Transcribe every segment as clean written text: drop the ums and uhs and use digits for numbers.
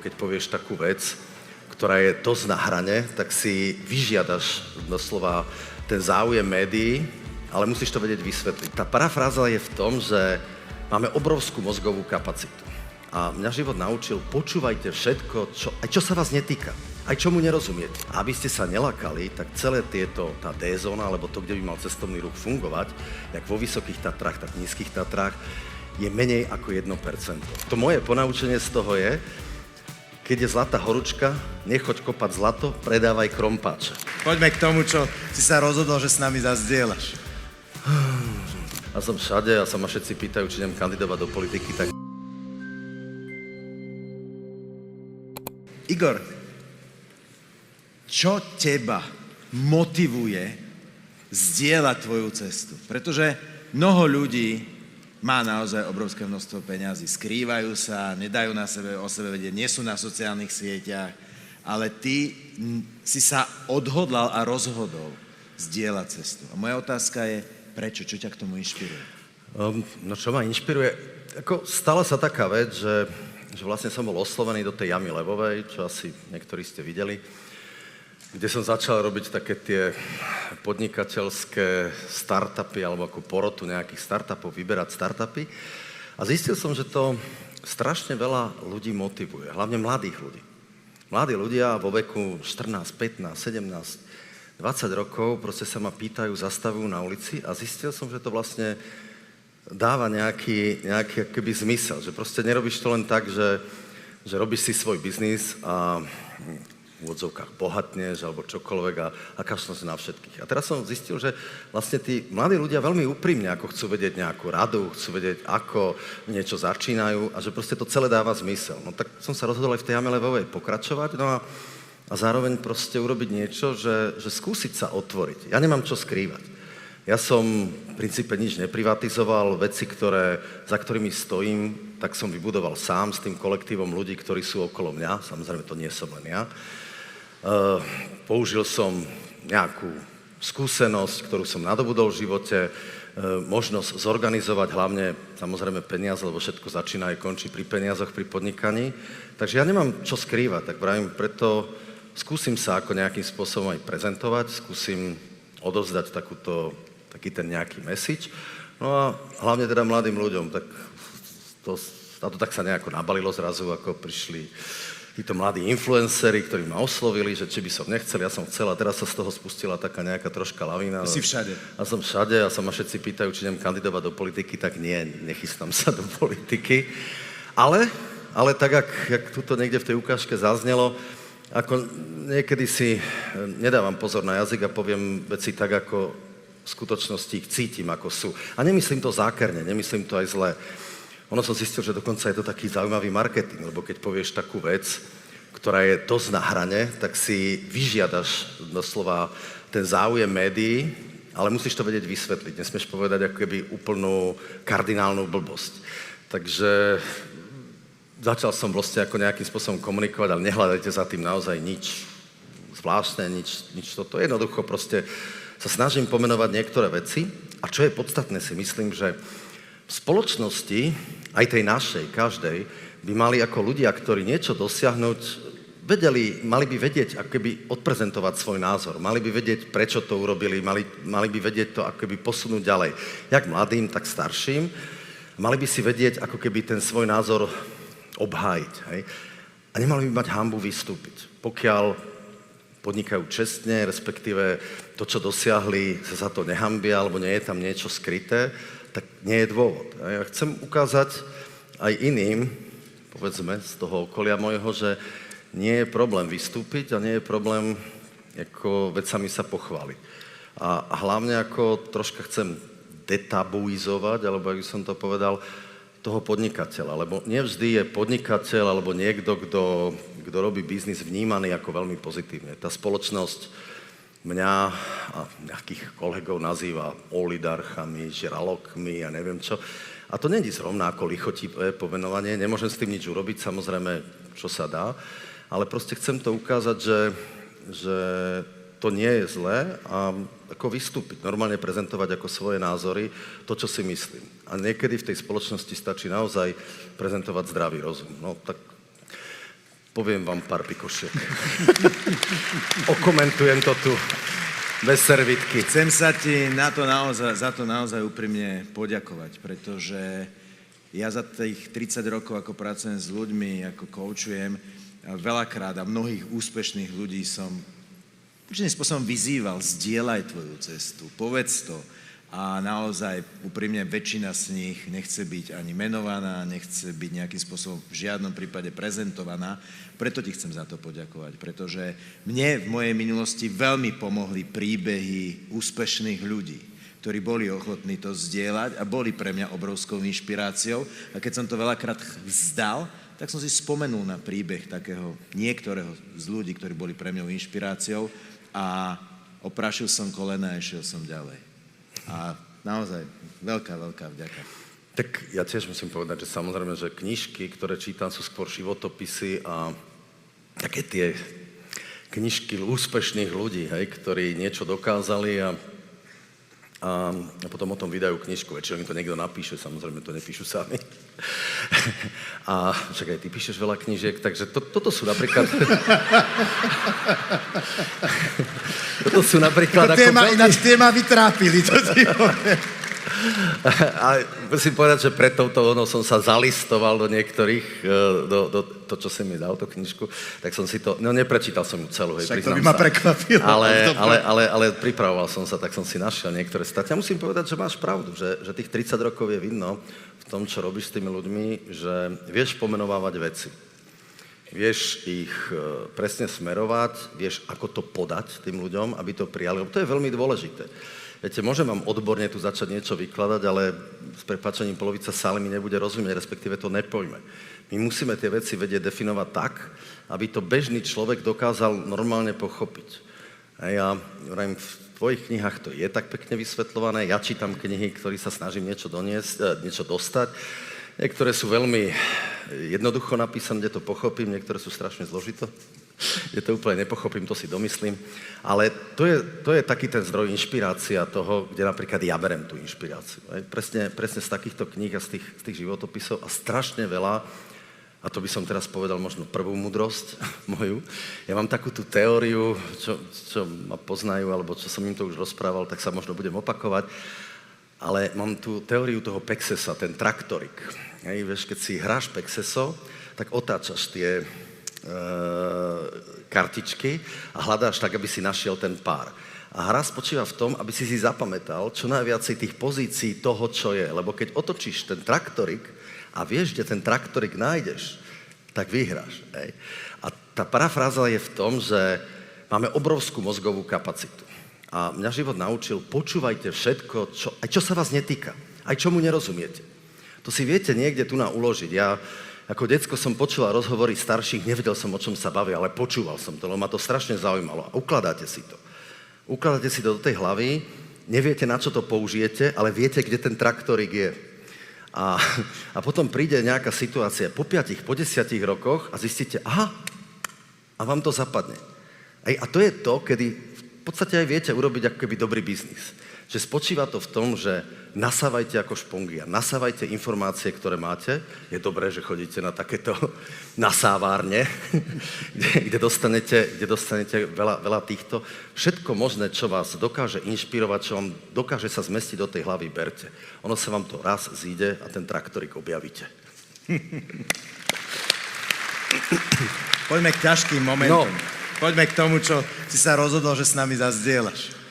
Keď povieš takú vec, ktorá je dosť na hrane, tak si vyžiadaš doslova ten záujem médií, ale musíš to vedieť vysvetliť. Tá parafráza je v tom, že máme obrovskú mozgovú kapacitu. A mňa život naučil, počúvajte všetko, aj čo sa vás netýka, aj čomu nerozumiete. A aby ste sa nelakali, tak celé tá D-zóna, alebo to, kde by mal cestovný ruch fungovať, jak vo Vysokých Tatrách, tak v Nízkych Tatrách, je menej ako 1%. To moje ponaučenie z toho je, keď je zlatá horúčka, nechoď kopať zlato, predávaj krompáče. Poďme k tomu, čo si sa rozhodol, že s nami zazdieľaš. A som všade a sa ma všetci pýtajú, či idem kandidovať do politiky, tak... Igor, čo teba motivuje zdieľať tvoju cestu? Pretože mnoho ľudí má naozaj obrovské množstvo peňazí, skrývajú sa, nedajú o sebe vedieť, nie sú na sociálnych sieťach, ale ty si sa odhodlal a rozhodol zdieľať cestu. A moja otázka je, prečo? Čo ťa k tomu inšpiruje? No čo ma inšpiruje? Stala sa taká vec, že vlastne som bol oslovený do tej Jamy Levovej, čo asi niektorí ste videli, kde som začal robiť také tie podnikateľské startupy, alebo ako porotu nejakých startupov, vyberať startupy. A zistil som, že to strašne veľa ľudí motivuje, hlavne mladých ľudí. Mladí ľudia vo veku 14, 15, 17, 20 rokov proste sa ma pýtajú, zastavujú na ulici a zistil som, že to vlastne dáva nejaký akoby zmysel, že proste nerobíš to len tak, že robíš si svoj biznis a v odzovkách bohatneš alebo čokoľvek a kašľaš na všetkých. A teraz som zistil, že vlastne tí mladí ľudia veľmi úprimne, ako chcú vedieť nejakú radu, chcú vedieť, ako niečo začínajú a že proste to celé dáva zmysel. No tak som sa rozhodol aj v tej Jame Levovej pokračovať, no a zároveň proste urobiť niečo, že skúsiť sa otvoriť. Ja nemám čo skrývať. Ja som v princípe nič neprivatizoval, veci, za ktorými stojím, tak som vybudoval sám s tým kolektívom ľudí, ktorí sú okolo mňa. Samozrejme, to nie som len ja. Použil som nejakú skúsenosť, ktorú som nadobudol v živote, možnosť zorganizovať hlavne, samozrejme, peniaze, lebo všetko začína aj končí pri peniazoch, pri podnikaní. Takže ja nemám čo skrývať, tak vravím, preto skúsim sa ako nejakým spôsobom aj prezentovať, skúsim odovzdať taký ten nejaký message. No a hlavne teda mladým ľuďom, tak to tak sa nejako nabalilo zrazu, ako prišli títo mladí influenceri, ktorí ma oslovili, že či by som nechcel, ja som chcel a teraz sa z toho spustila taká nejaká troška lavína. Si všade. A som všade a sa ma všetci pýtajú, či idem kandidovať do politiky, tak nie, nechystám sa do politiky. Ale tak, jak tuto niekde v tej ukážke zaznelo, ako niekedy si nedávam pozor na jazyk a poviem veci tak, ako v skutočnosti ich cítim, ako sú. A nemyslím to zákerne, nemyslím to aj zle. Ono som zistil, že dokonca je to taký zaujímavý marketing, lebo keď povieš takú vec, ktorá je dosť na hrane, tak si vyžiadaš doslova ten záujem médií, ale musíš to vedieť vysvetliť. Nesmieš povedať ako keby úplnú kardinálnu blbosť. Takže začal som vlastne ako nejakým spôsobom komunikovať, ale nehľadajte za tým naozaj nič zvláštne, nič toto. Jednoducho proste sa snažím pomenovať niektoré veci a čo je podstatné, si myslím, že v spoločnosti, aj tej našej, každej, by mali ako ľudia, ktorí niečo dosiahnuť, mali by vedieť, ako keby odprezentovať svoj názor. Mali by vedieť, prečo to urobili, mali by vedieť to, ako keby posunúť ďalej. Jak mladým, tak starším. Mali by si vedieť, ako keby ten svoj názor obhájiť. Hej? A nemali by mať hanbu vystúpiť. Pokiaľ podnikajú čestne, respektíve to, čo dosiahli, sa za to nehambia, alebo nie je tam niečo skryté, tak nie je dôvod. A ja chcem ukázať aj iným, povedzme, z toho okolia mojho, že nie je problém vystúpiť a nie je problém ako vecami sa pochváliť. A hlavne ako troška chcem detabuizovať, alebo ako som to povedal, toho podnikateľa. Lebo nevždy je podnikateľ alebo niekto, kto robí biznis, vnímaný ako veľmi pozitívne. Tá spoločnosť mňa a nejakých kolegov nazýva oligarchami, žralokmi a neviem čo. A to nie je zrovna ako lichotivé pomenovanie, nemôžem s tým nič urobiť, samozrejme, čo sa dá, ale proste chcem to ukázať, že to nie je zlé a ako vystúpiť, normálne prezentovať ako svoje názory, to, čo si myslím. A niekedy v tej spoločnosti stačí naozaj prezentovať zdravý rozum. No tak Poviem vám pár pikošiek. Okomentujem to tu bez servitky. Chcem sa ti za to naozaj úprimne poďakovať, pretože ja za tých 30 rokov, ako pracujem s ľuďmi, ako koučujem, veľakrát a mnohých úspešných ľudí som určitým spôsobom vyzýval, zdieľaj tvoju cestu, povedz to. A naozaj, úprimne, väčšina z nich nechce byť ani menovaná, nechce byť nejakým spôsobom v žiadnom prípade prezentovaná. Preto ti chcem za to poďakovať, pretože mne v mojej minulosti veľmi pomohli príbehy úspešných ľudí, ktorí boli ochotní to zdieľať a boli pre mňa obrovskou inšpiráciou. A keď som to veľakrát vzdal, tak som si spomenul na príbeh takého niektorého z ľudí, ktorí boli pre mňou inšpiráciou a oprášil som kolena a išiel som ďalej. A naozaj veľká vďaka. Tak ja tiež musím povedať, že samozrejme, že knižky, ktoré čítam, sú skôr životopisy a také tie knižky úspešných ľudí, hej, ktorí niečo dokázali a potom o tom vydajú knižku. Väčšinou im to niekto napíše, samozrejme to nepíšu sami. A však aj ty píšeš veľa knížiek, takže toto sú napríklad... Toto sú napríklad... Ináč tie ma vytrápili, to ti poviem. A musím povedať, že pred touto som sa zalistoval do niektorých, to, čo si mi dal, tú knižku, tak som si to, neprečítal som ju celú, hej, však priznám to by ma sa. prekvapilo. Ale pripravoval som sa, tak som si našiel niektoré státy. Ja musím povedať, že máš pravdu, že tých 30 rokov je vidno v tom, čo robíš s tými ľuďmi, že vieš pomenovávať veci. Vieš ich presne smerovať, vieš, ako to podať tým ľuďom, aby to prijali. To je veľmi dôležité. Viete, môžem vám odborne tu začať niečo vykladať, ale s prepáčením polovica sály mi nebude rozumieť, respektíve to nepojme. My musíme tie veci vedieť definovať tak, aby to bežný človek dokázal normálne pochopiť. A ja v tvojich knihách to je tak pekne vysvetľované, ja čítam knihy, ktorý sa snažím niečo doniesť, niečo dostať. Niektoré sú veľmi jednoducho napísané, kde to pochopím, niektoré sú strašne zložito. Ja to úplne nepochopím, to si domyslím. Ale to je taký ten zdroj inšpirácia toho, kde napríklad ja berem tú inšpiráciu. Presne z takýchto kníh a z tých životopisov a strašne veľa, a to by som teraz povedal možno prvú múdrosť moju. Ja mám takú tú teóriu, čo ma poznajú, alebo čo som im to už rozprával, tak sa možno budem opakovať, ale mám tú teóriu toho Pexesa, ten traktorik. Vieš, keď si hráš Pexeso, tak otáčaš tie kartičky a hľadáš tak, aby si našiel ten pár. A hra spočíva v tom, aby si zapamätal čo najviacej tých pozícií toho, čo je. Lebo keď otočíš ten traktorik a vieš, kde ten traktorik nájdeš, tak vyhráš. Hej. A tá parafráza je v tom, že máme obrovskú mozgovú kapacitu. A mňa život naučil, počúvajte všetko, aj čo sa vás netýka, aj čomu nerozumiete. To si viete niekde tu uložiť. Ja ako decko som počula rozhovory starších, nevedel som, o čom sa bavia, ale počúval som to, lebo ma to strašne zaujímalo. A ukladáte si to. Ukladáte si to do tej hlavy, neviete, na čo to použijete, ale viete, kde ten traktorik je. A potom príde nejaká situácia po 5, po 10 rokoch a zistíte, aha, a vám to zapadne. A to je to, kedy v podstate aj viete urobiť ako keby dobrý biznis. Že spočíva to v tom, že nasávajte ako špongia, nasávajte informácie, ktoré máte. Je dobré, že chodíte na takéto nasávárne, kde dostanete veľa týchto. Všetko možné, čo vás dokáže inšpirovať, čo vám dokáže sa zmestiť do tej hlavy, berte. Ono sa vám to raz zíde a ten traktorik objavíte. Poďme k ťažkým momentom. Poďme k tomu, čo si sa rozhodol, že s nami zazdieľaš.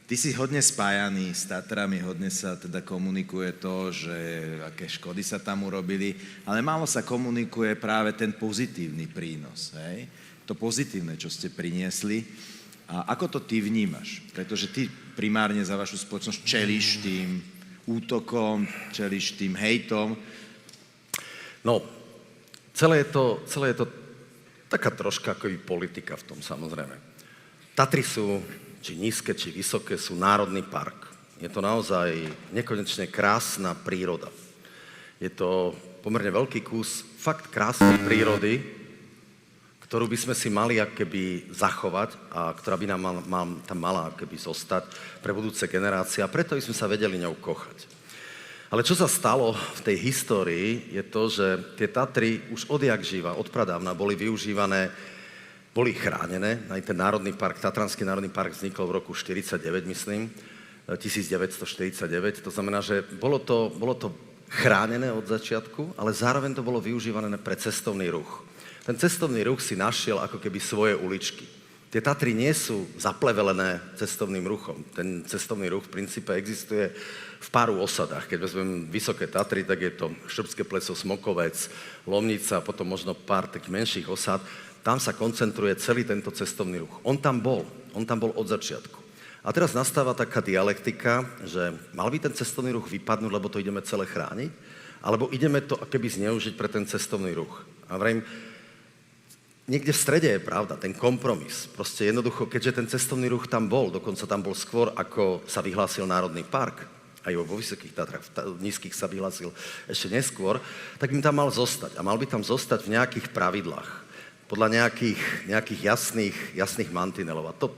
Ty si hodne spájaný s Tatrami, hodne sa teda komunikuje to, že aké škody sa tam urobili, ale málo sa komunikuje práve ten pozitívny prínos, hej? To pozitívne, čo ste priniesli. A ako to ty vnímaš? Pretože ty primárne za vašu spoločnosť čelíš tým útokom, čelíš tým hejtom. No, celé je to taká troška ako i politika v tom, samozrejme. Tatry sú či nízke, či vysoké, sú národný park. Je to naozaj nekonečne krásna príroda. Je to pomerne veľký kus fakt krásnej prírody, ktorú by sme si mali akoby zachovať a ktorá by nám tam mala akoby zostať pre budúce generácie a preto by sme sa vedeli ňou kochať. Ale čo sa stalo v tej histórii, je to, že tie Tatry už odjak živa, odpradávna boli využívané, boli chránené. Aj ten národný park, Tatranský národný park vznikol v roku 49, myslím, 1949. To znamená, že bolo to chránené od začiatku, ale zároveň to bolo využívané pre cestovný ruch. Ten cestovný ruch si našiel ako keby svoje uličky. Tie Tatry nie sú zaplevelené cestovným ruchom. Ten cestovný ruch v princípe existuje v pár osadách. Keď vezmem Vysoké Tatry, tak je to Štrbské pleso, Smokovec, Lomnica, potom možno pár takých menších osad. Tam sa koncentruje celý tento cestovný ruch. On tam bol od začiatku. A teraz nastáva taká dialektika, že mal by ten cestovný ruch vypadnúť, lebo to ideme celé chrániť, alebo ideme to akoby zneužiť pre ten cestovný ruch. A vrajím, niekde v strede je pravda, ten kompromis. Proste jednoducho, keďže ten cestovný ruch tam bol, dokonca tam bol skôr, ako sa vyhlásil Národný park, aj vo Vysokých Tatrách, v nízkych sa vyhlásil ešte neskôr, tak by tam mal zostať. A mal by tam zostať v nejakých pravidlách, podľa nejakých jasných mantinelov. A to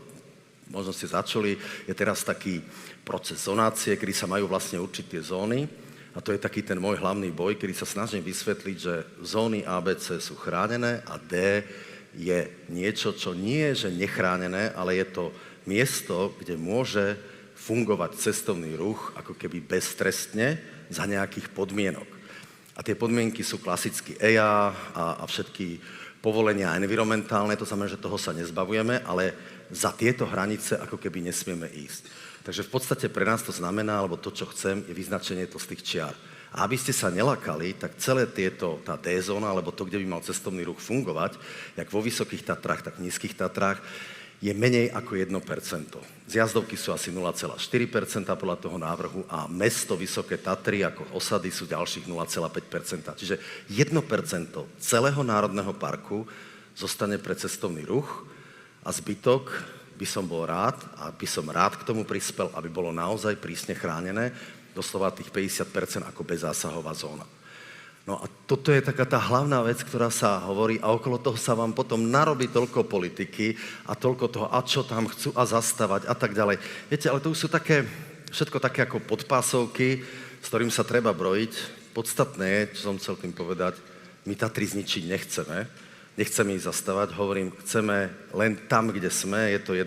možno ste začuli, je teraz taký proces zonácie, kedy sa majú vlastne určiť tie zóny. A to je taký ten môj hlavný boj, kedy sa snažím vysvetliť, že zóny ABC sú chránené a D je niečo, čo nie je, že nechránené, ale je to miesto, kde môže fungovať cestovný ruch ako keby beztrestne za nejakých podmienok. A tie podmienky sú klasicky EIA a všetky povolenia environmentálne, to znamená, že toho sa nezbavujeme, ale za tieto hranice ako keby nesmieme ísť. Takže v podstate pre nás to znamená, alebo to, čo chcem, je vyznačenie tlstých čiar. A aby ste sa nelakali, tak celé tá D-zóna, alebo to, kde by mal cestovný ruch fungovať, jak vo Vysokých Tatrách, tak v Nízkych Tatrách, je menej ako 1%. Zjazdovky sú asi 0,4% podľa toho návrhu a mesto Vysoké Tatry ako osady sú ďalších 0,5%. Čiže 1% celého národného parku zostane pre cestovný ruch a zbytok by som bol rád a by som rád k tomu prispel, aby bolo naozaj prísne chránené, doslova tých 50% ako bezzásahová zóna. No a toto je taká tá hlavná vec, ktorá sa hovorí a okolo toho sa vám potom narobí toľko politiky a toľko toho, a čo tam chcú a zastavať a tak ďalej. Viete, ale to už sú všetko také ako podpásovky, s ktorým sa treba brojiť. Podstatné je, čo som chcel tým povedať, my Tatry zničiť nechceme ich zastavať, hovorím, chceme len tam, kde sme, je to 1%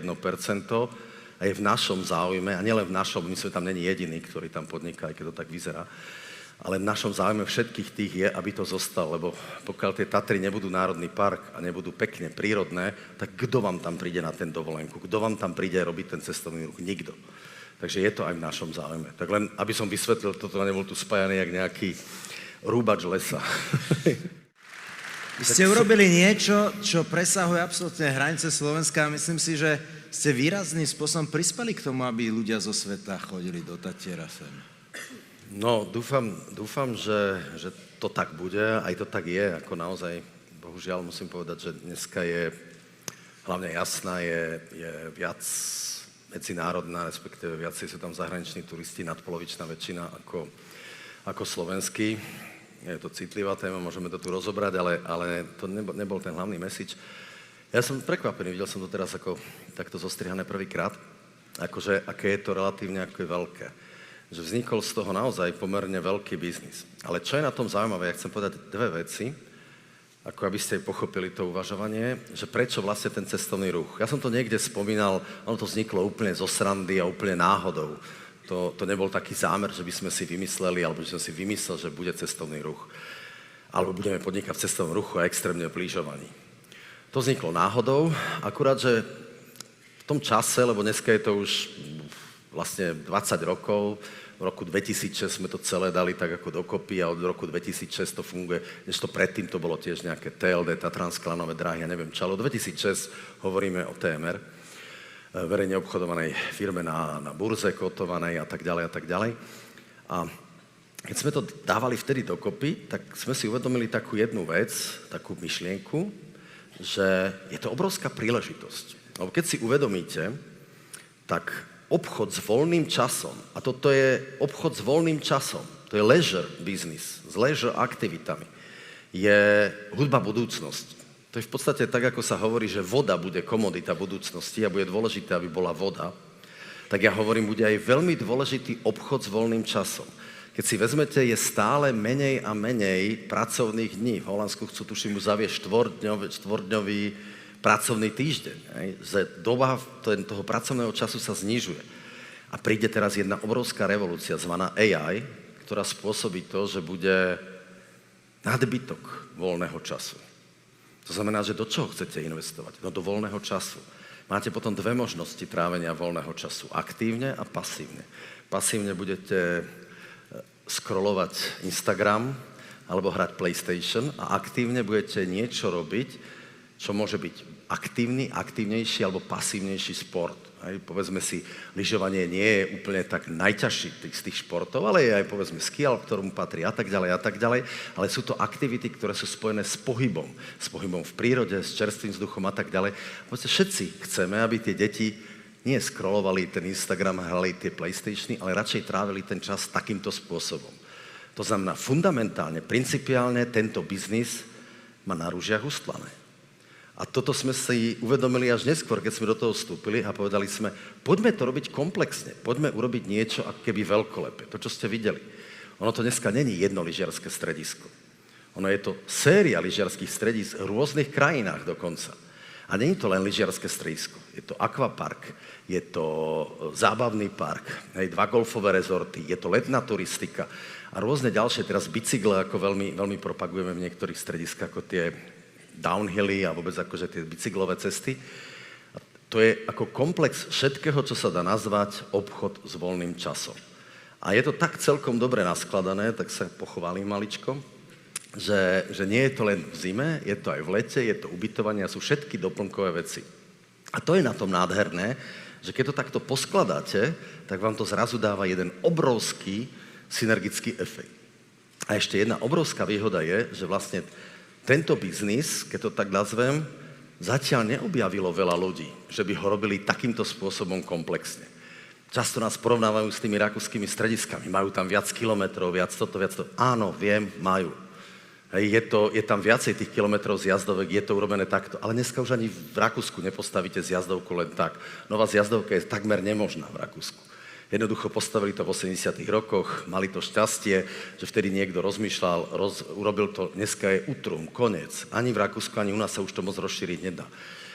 a je v našom záujme, a nielen v našom, my sme tam není jediní, ktorí tam podnikajú, aj keď to tak vyzerá, ale v našom záujme všetkých tých je, aby to zostalo, lebo pokiaľ tie Tatry nebudú národný park a nebudú pekne prírodné, tak kto vám tam príde na ten dovolenku? Kto vám tam príde robiť ten cestovný ruch? Nikto. Takže je to aj v našom záujme. Tak len, aby som vysvetlil, toto nebol tu spájaný jak nejaký rúbač lesa. Vy ste urobili niečo, čo presahuje absolútne hranice Slovenska a myslím si, že ste výrazným spôsobom prispeli k tomu, aby ľudia zo sveta chodili do Tatiera sem. No, dúfam, že to tak bude, aj to tak je, ako naozaj, bohužiaľ musím povedať, že dneska je hlavne Jasná, je viac medzinárodná, respektíve viacej sú tam zahraniční turisti, nadpolovičná väčšina ako slovenskí. Je to citlivá téma, môžeme to tu rozobrať, ale to nebol ten hlavný message. Ja som prekvapený, videl som to teraz ako takto zostrihané prvýkrát, akože aké je to relatívne ako je veľké. Že vznikol z toho naozaj pomerne veľký biznis. Ale čo je na tom zaujímavé, ja chcem povedať dve veci, ako aby ste pochopili to uvažovanie, že prečo vlastne ten cestovný ruch. Ja som to niekde spomínal, ono to vzniklo úplne zo srandy a úplne náhodou. To nebol taký zámer, že by sme si vymysleli, alebo že som si vymyslel, že bude cestovný ruch. Alebo budeme podnikať v cestovnom ruchu a extrémne plížovaní. To vzniklo náhodou, akurát, že v tom čase, lebo dneska je to už vlastne 20 rokov, v roku 2006 sme to celé dali tak ako dokopy a od roku 2006 to funguje, než to predtým to bolo tiež nejaké TLD, Tatranské lanové dráhy, ja neviem čo, ale od 2006 hovoríme o TMR, verejne obchodovanej firme na burze, kotovanej a tak ďalej a tak ďalej. A keď sme to dávali vtedy dokopy, tak sme si uvedomili takú jednu vec, takú myšlienku, že je to obrovská príležitosť. Lebo keď si uvedomíte, tak obchod s voľným časom, a toto je obchod s voľným časom, to je leisure business, s leisure aktivitami, je hudba budúcnosti. To je v podstate tak, ako sa hovorí, že voda bude komodita budúcnosti a bude dôležité, aby bola voda, tak ja hovorím, bude aj veľmi dôležitý obchod s voľným časom. Keď si vezmete, je stále menej a menej pracovných dní. V Holandsku chcú, tuším, už zaviesť štvordňový pracovný týždeň. Doba toho pracovného času sa znižuje. A príde teraz jedna obrovská revolúcia zvaná AI, ktorá spôsobí to, že bude nadbytok voľného času. To znamená, že do čoho chcete investovať? No do voľného času. Máte potom dve možnosti trávenia voľného času. Aktívne a pasívne. Pasívne budete scrollovať Instagram alebo hrať PlayStation a aktívne budete niečo robiť, čo môže byť aktívnejší alebo pasívnejší sport. Povedzme si, lyžovanie nie je úplne tak najťažší z tých športov, ale je aj povedzme ski, ktorému patrí a tak ďalej, ale sú to aktivity, ktoré sú spojené s pohybom v prírode, s čerstvým vzduchom a tak ďalej. Všetci chceme, aby tie deti nie scrollovali ten Instagram, hrali tie PlayStationy, ale radšej trávili ten čas takýmto spôsobom. To znamená, fundamentálne, principiálne tento biznis má na rúžiach ustlané. A toto sme si uvedomili až neskôr, keď sme do toho vstúpili a povedali sme, poďme to robiť komplexne, poďme urobiť niečo ako keby veľkolepé, to, čo ste videli. Ono to dneska není jedno lyžiarske stredisko. Ono je to séria lyžiarských stredísk v rôznych krajinách dokonca. A není to len lyžiarske stredisko, je to akvapark, je to zábavný park, 2 golfové rezorty, je to letná turistika a rôzne ďalšie, teraz bicykle, ako veľmi propagujeme v niektorých strediskách, ako tie downhilly a vôbec akože tie bicyklové cesty. A to je ako komplex všetkého, čo sa dá nazvať obchod s voľným časom. A je to tak celkom dobre naskladané, tak sa pochválim maličko, že nie je to len v zime, je to aj v lete, je to ubytovanie a sú všetky doplnkové veci. A to je na tom nádherné, že keď to takto poskladáte, tak vám to zrazu dáva jeden obrovský synergický efekt. A ešte jedna obrovská výhoda je, že vlastne tento biznis, keď to tak nazvem, zatiaľ neobjavilo veľa ľudí, že by ho robili takýmto spôsobom komplexne. Často nás porovnávajú s tými rakúskymi strediskami. Majú tam viac kilometrov, viac toto. Áno, viem, majú. Je tam viacej tých kilometrov z jazdovek, je to urobené takto. Ale dneska už ani v Rakúsku nepostavíte zjazdovku len tak. Nová zjazdovka je takmer nemožná v Rakúsku. Jednoducho postavili to v 80. rokoch, mali to šťastie, že vtedy niekto rozmýšľal, urobil to, dneska je utrum, koniec. Ani v Rakúsku, ani u nás sa už to moc rozšíriť nedá.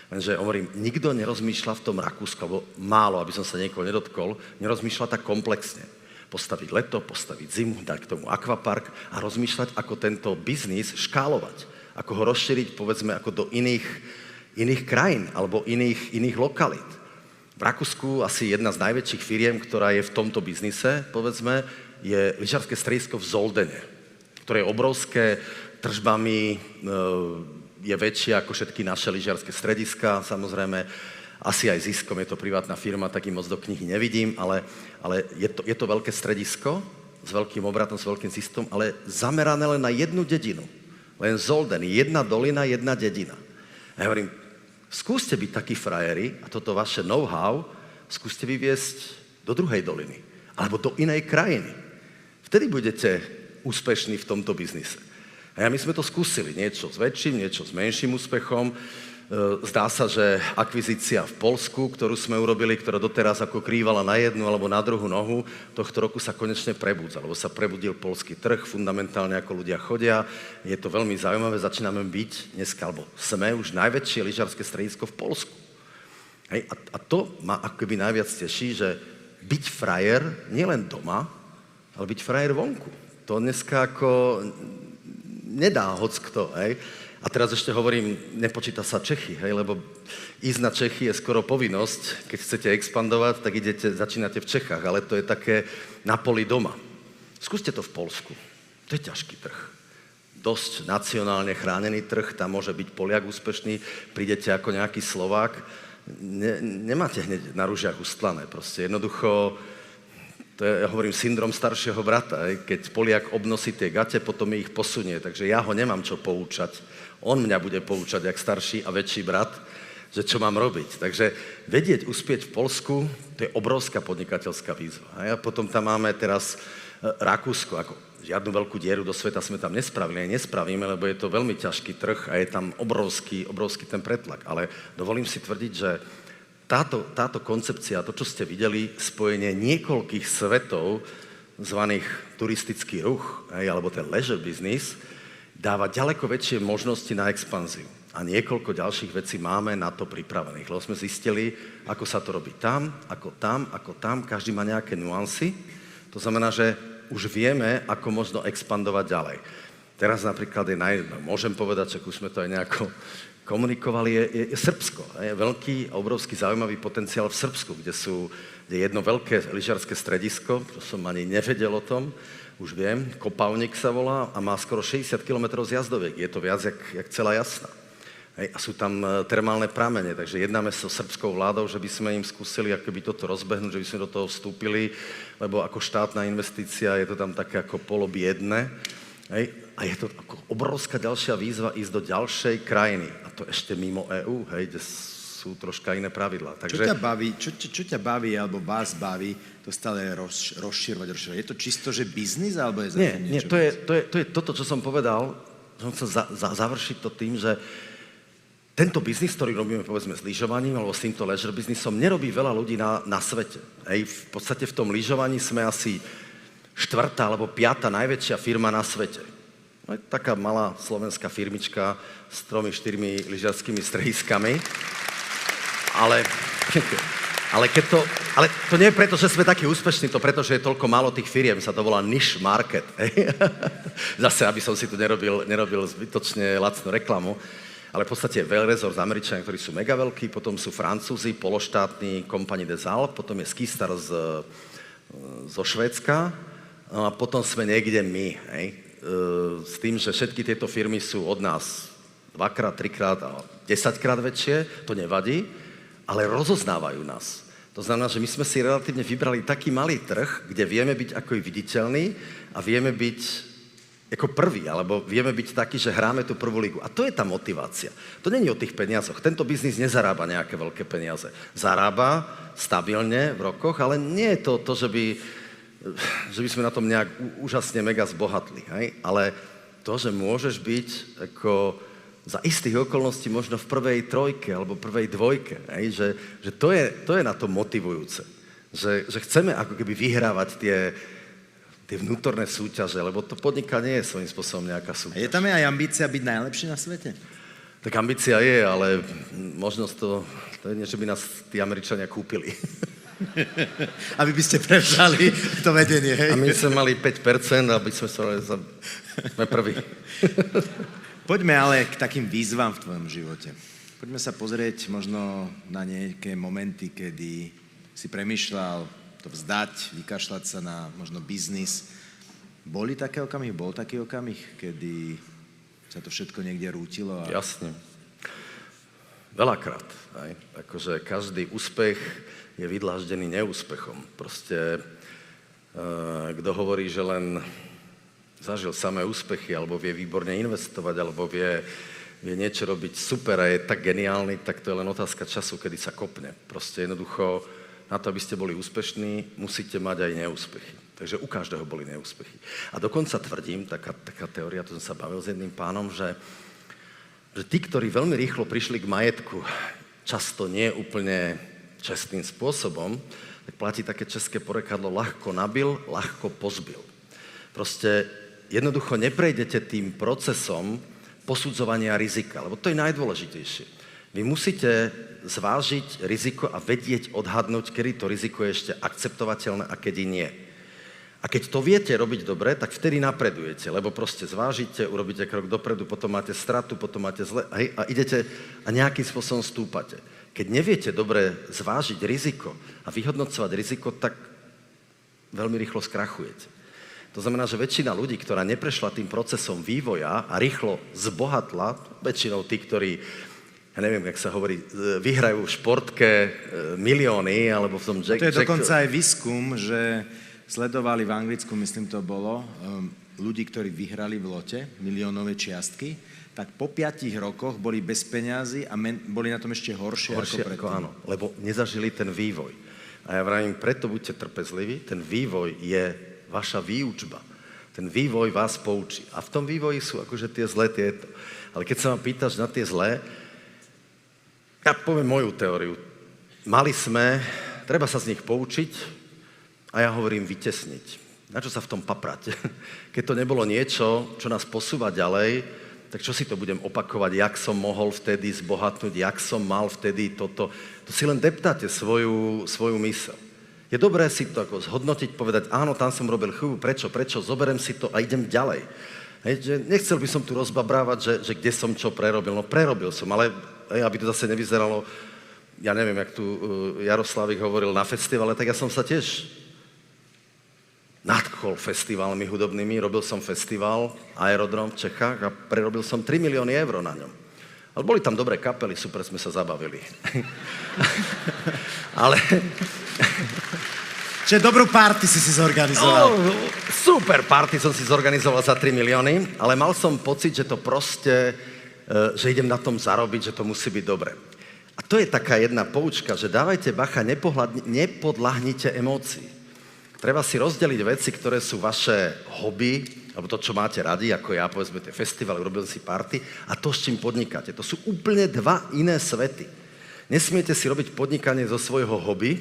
Lenže hovorím, nikto nerozmýšľa v tom Rakúsku, alebo málo, aby som sa niekoho nedotkol, nerozmýšľa tak komplexne. Postaviť leto, postaviť zimu, dať k tomu akvapark a rozmýšľať, ako tento biznis škálovať. Ako ho rozšíriť, povedzme, ako do iných krajín alebo iných lokalít. V Rakúsku asi jedna z najväčších firiem, ktorá je v tomto biznise, povedzme, je lyžiarske stredisko v Zoldene, ktoré je obrovské tržbami, je väčšie ako všetky naše lyžiarske strediska, samozrejme, asi aj ziskom, je to privátna firma, tak im moc do knihy nevidím, ale je to veľké stredisko s veľkým obratom, s veľkým ziskom, ale zamerané len na jednu dedinu. Len Zolden, jedna dolina, jedna dedina. A ja hovorím, skúste byť takí frajeri a toto vaše know-how skúste vyviesť do druhej doliny alebo do inej krajiny. Vtedy budete úspešní v tomto biznise. A my sme to skúsili. Niečo s väčším, niečo s menším úspechom. Zdá sa, že akvizícia v Poľsku, ktorú sme urobili, ktorá doteraz ako krývala na jednu alebo na druhú nohu, tohto roku sa konečne prebudza, lebo sa prebudil poľský trh, fundamentálne ako ľudia chodia. Je to veľmi zaujímavé, začíname byť dneska, alebo sme už najväčšie lyžiarske stredisko v Poľsku. Hej, a to ma akoby najviac teší, že byť frajer nielen doma, ale byť frajer vonku. To dneska ako nedá hockto, hej. A teraz ešte hovorím, nepočíta sa Čechy, hej, lebo ísť na Čechy je skoro povinnosť. Keď chcete expandovať, tak začínate v Čechách, ale to je také na poli doma. Skúste to v Poľsku. To je ťažký trh. Dosť nacionálne chránený trh, tam môže byť Poliak úspešný, prídete ako nejaký Slovák, nemáte hneď na rúžiach ustlané. Proste jednoducho, to je, ja hovorím, syndrom staršieho brata. Keď Poliak obnosí tie gate, potom mi ich posunie. Takže ja ho nemám čo poučať. On mňa bude poučať, jak starší a väčší brat, že čo mám robiť. Takže vedieť uspieť v Poľsku, to je obrovská podnikateľská výzva. A potom tam máme teraz Rakúsko. Ako žiadnu veľkú dieru do sveta sme tam nespravili, nespravíme, lebo je to veľmi ťažký trh a je tam obrovský ten pretlak. Ale dovolím si tvrdiť, že táto koncepcia, to, čo ste videli, spojenie niekoľkých svetov, zvaných turistický ruch, alebo ten leisure business, dáva ďaleko väčšie možnosti na expanziu. A niekoľko ďalších vecí máme na to pripravených. Lebo sme zistili, ako sa to robí tam, ako tam. Každý má nejaké nuancy. To znamená, že už vieme, ako možno expandovať ďalej. Teraz napríklad môžem povedať, že už sme to aj nejako komunikovali, je Srbsko. Je veľký, obrovský zaujímavý potenciál v Srbsku, kde je jedno veľké lyžiarske stredisko, to som ani nevedel o tom, už viem, Kopavnik sa volá a má skoro 60 km zjazdoviek. Je to viac jak celá Jasná. A sú tam termálne pramene, takže jednáme so srbskou vládou, že by sme im skúsili akoby toto rozbehnúť, že by sme do toho vstúpili, lebo ako štátna investícia je to tam také ako polobiedne. A je to ako obrovská ďalšia výzva ísť do ďalšej krajiny. A to ešte mimo EÚ, kde sú troška iné pravidlá. Takže... Čo ťa baví, alebo vás baví, to stále rozširovať? Je to čisto, že biznis, alebo je za tým niečo? Nie, to je toto, čo som povedal, že som chcel završiť to tým, že tento biznis, ktorý robíme povedzme s lyžovaním alebo s týmto leisure biznisom, nerobí veľa ľudí na svete. V podstate v tom lyžovaní sme asi 4. alebo 5. najväčšia firma na svete. Taká malá slovenská firmička s 3-4 lyžiarskými strediskami. Ale to nie je preto, že sme takí úspešní, to preto, že je toľko málo tých firiem, sa to volá niche market. Zase, aby som si tu nerobil zbytočne lacnú reklamu. Ale v podstate je veľrezort z Američania, ktorí sú mega veľkí, potom sú Francúzi, pološtátny Compagnie des Alpes, potom je Skistar zo Švédska, no a potom sme niekde my, s tým, že všetky tieto firmy sú od nás 2-krát, 3-krát a 10-krát väčšie, to nevadí, ale rozoznávajú nás. To znamená, že my sme si relatívne vybrali taký malý trh, kde vieme byť ako i viditeľní a vieme byť ako prvý, alebo vieme byť takí, že hráme tú prvú ligu. A to je tá motivácia. To nie je o tých peniazoch. Tento biznis nezarába nejaké veľké peniaze. Zarába stabilne v rokoch, ale nie je to, že by sme na tom nejak úžasne mega zbohatli. Ale to, že môžeš byť ako za istých okolností možno v prvej trojke alebo prvej dvojke. Že to je na to motivujúce. Že chceme ako keby vyhrávať tie vnútorné súťaže, lebo to podnikanie je svojím spôsobom nejaká súťaž. A je tam aj ambícia byť najlepší na svete? Tak ambícia je, ale možnosť to je nie, že by nás tí Američania kúpili. Aby by ste prevzali to vedenie, hej? A my sme mali 5%, aby sme sme prví. Poďme ale k takým výzvam v tvojom živote. Poďme sa pozrieť možno na nejaké momenty, kedy si premýšľal to vzdať, vykašľať sa na možno biznis. Bol taký okamih, kedy sa to všetko niekde rútilo? Jasne. Veľakrát. Akože každý úspech je vydláždený neúspechom. Proste, kto hovorí, že len zažil samé úspechy, alebo vie výborne investovať, alebo vie niečo robiť super a je tak geniálny, tak to je len otázka času, kedy sa kopne. Proste jednoducho na to, aby ste boli úspešní, musíte mať aj neúspechy. Takže u každého boli neúspechy. A dokonca tvrdím, taká teória, to som sa bavil s jedným pánom, že tí, ktorí veľmi rýchlo prišli k majetku, často nie úplne čestným spôsobom, tak platí také české porekadlo, ľahko nabil, ľahko pozbil. Proste jednoducho neprejdete tým procesom posudzovania rizika, lebo to je najdôležitejšie. Vy musíte zvážiť riziko a vedieť, odhadnúť, kedy to riziko je ešte akceptovateľné a kedy nie. A keď to viete robiť dobre, tak vtedy napredujete, lebo proste zvážite, urobíte krok dopredu, potom máte stratu, potom máte zle a idete a nejakým spôsobom stúpate. Keď neviete dobre zvážiť riziko a vyhodnocovať riziko, tak veľmi rýchlo skrachujete. To znamená, že väčšina ľudí, ktorá neprešla tým procesom vývoja a rýchlo zbohatla, väčšinou tí, ktorí ja neviem, jak sa hovorí, vyhrajú v športke milióny, alebo v tom To je dokonca aj výskum, že sledovali v Anglicku, myslím to bolo, ľudí, ktorí vyhrali v lote miliónové čiastky, tak po 5 rokoch boli bez peňazí a boli na tom ešte horšie ako predtým. Áno, lebo nezažili ten vývoj. A ja vravím, preto buďte trpezliví, ten vývoj je vaša výučba. Ten vývoj vás poučí. A v tom vývoji sú akože tie zlé tieto. Ale keď sa ma pýtaš na tie zlé, ja poviem moju teóriu. Mali sme, treba sa z nich poučiť a ja hovorím vytesniť. Na čo sa v tom paprať? Keď to nebolo niečo, čo nás posúva ďalej, tak čo si to budem opakovať, jak som mohol vtedy zbohatnúť, jak som mal vtedy toto. To si len deptáte svoju myseľ. Je dobré si to ako zhodnotiť, povedať, áno, tam som robil chybu, prečo, zoberiem si to a idem ďalej. Hej, že nechcel by som tu rozbabrávať, že kde som čo prerobil. No prerobil som, ale aby to zase nevyzeralo, ja neviem, jak tu Jaroslavik hovoril na festivale, tak ja som sa tiež nadchol festivalmi hudobnými, robil som festival Aerodrom v Čechách a prerobil som 3 milióny eur na ňom. Ale boli tam dobré kapely, super sme sa zabavili. Ale... Čiže dobrú party si zorganizoval. Super party som si zorganizoval za 3 milióny, ale mal som pocit, že to proste, že idem na tom zarobiť, že to musí byť dobre. A to je taká jedna poučka, že dávajte bacha, nepodľahnite emócií. Treba si rozdeliť veci, ktoré sú vaše hobby, alebo to, čo máte radi, ako ja, povedzme, tie festivaly, robil si party, a to, s čím podnikáte. To sú úplne dva iné svety. Nesmiete si robiť podnikanie zo svojho hobby,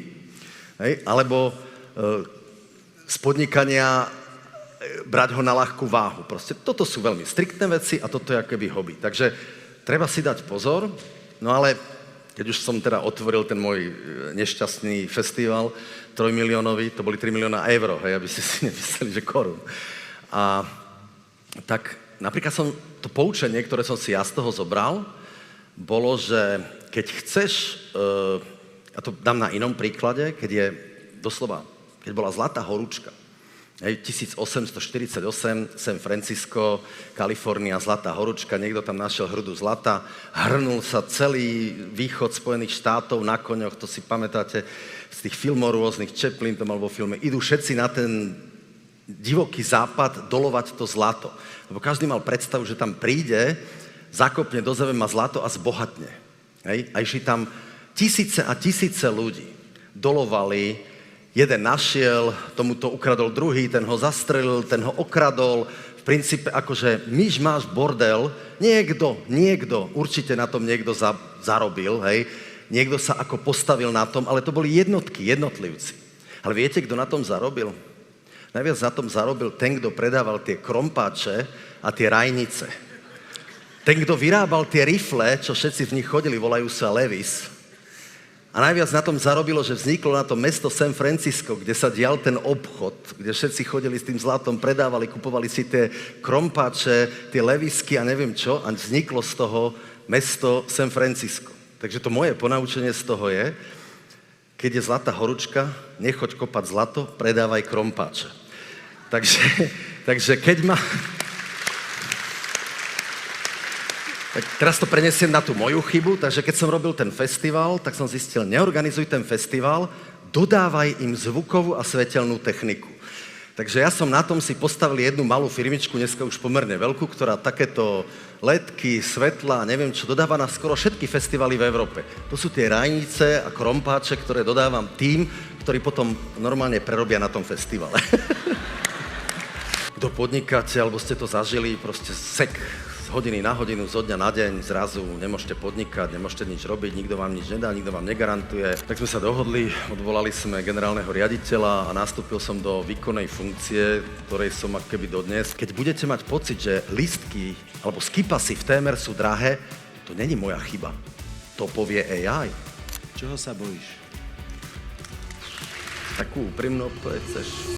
hej, alebo z podnikania brať ho na ľahkú váhu. Proste toto sú veľmi striktné veci a toto je akoby hobby. Takže treba si dať pozor, no ale keď už som teda otvoril ten môj nešťastný festival 3 miliónový, to boli 3 milióna eur, hej, aby ste si nemysleli, že korún. A tak napríklad to poučenie, ktoré som si ja z toho zobral, bolo, že keď chceš, a to dám na inom príklade, keď bola Zlatá horúčka, 1848, San Francisco, Kalifornia, Zlatá horúčka, niekto tam našiel hrdu zlata, hrnul sa celý východ Spojených štátov na koňoch, to si pamätáte z tých filmov rôznych, Chaplin to mal vo filme, idú všetci na ten divoký západ dolovať to zlato. Lebo každý mal predstavu, že tam príde, zakopne do zeme, má zlato a zbohatne. Hej? A išli tam tisíce a tisíce ľudí, dolovali. Jeden našiel, tomuto ukradol druhý, ten ho zastrelil, ten ho okradol. V princípe akože myš máš bordel, niekto, určite na tom niekto zarobil, hej. Niekto sa ako postavil na tom, ale to boli jednotlivci. Ale viete, kto na tom zarobil? Najviac na tom zarobil ten, kto predával tie krompáče a tie rajnice. Ten, kto vyrábal tie rifle, čo všetci v nich chodili, volajú sa Levis. A najviac na tom zarobilo, že vzniklo na to mesto San Francisco, kde sa dial ten obchod, kde všetci chodili s tým zlatom, predávali, kupovali si tie krompáče, tie levisky a neviem čo, a vzniklo z toho mesto San Francisco. Takže to moje ponaučenie z toho je, keď je zlatá horúčka, nechoď kopať zlato, predávaj krompáče. Takže keď ma... Tak teraz to prenesiem na tú moju chybu, takže keď som robil ten festival, tak som zistil, neorganizuj ten festival, dodávaj im zvukovú a svetelnú techniku. Takže ja som na tom si postavil jednu malú firmičku, dneska už pomerne veľkú, ktorá takéto ledky, svetla, neviem čo, dodáva na skoro všetky festivaly v Európe. To sú tie rajnice a krompáče, ktoré dodávam tým, ktorí potom normálne prerobia na tom festivale. Kto podnikáte, alebo ste to zažili, proste sek z hodiny na hodinu, zo dňa na deň, zrazu nemôžete podnikať, nemôžete nič robiť, nikto vám nič nedá, nikto vám negarantuje. Tak sme sa dohodli, odvolali sme generálneho riaditeľa a nastúpil som do výkonnej funkcie, ktorej som akoby dodnes. Keď budete mať pocit, že listky alebo skipasy v témer sú drahé, to není moja chyba. To povie AI. Čoho sa bojíš? Takú úprimnú odpoveď chceš?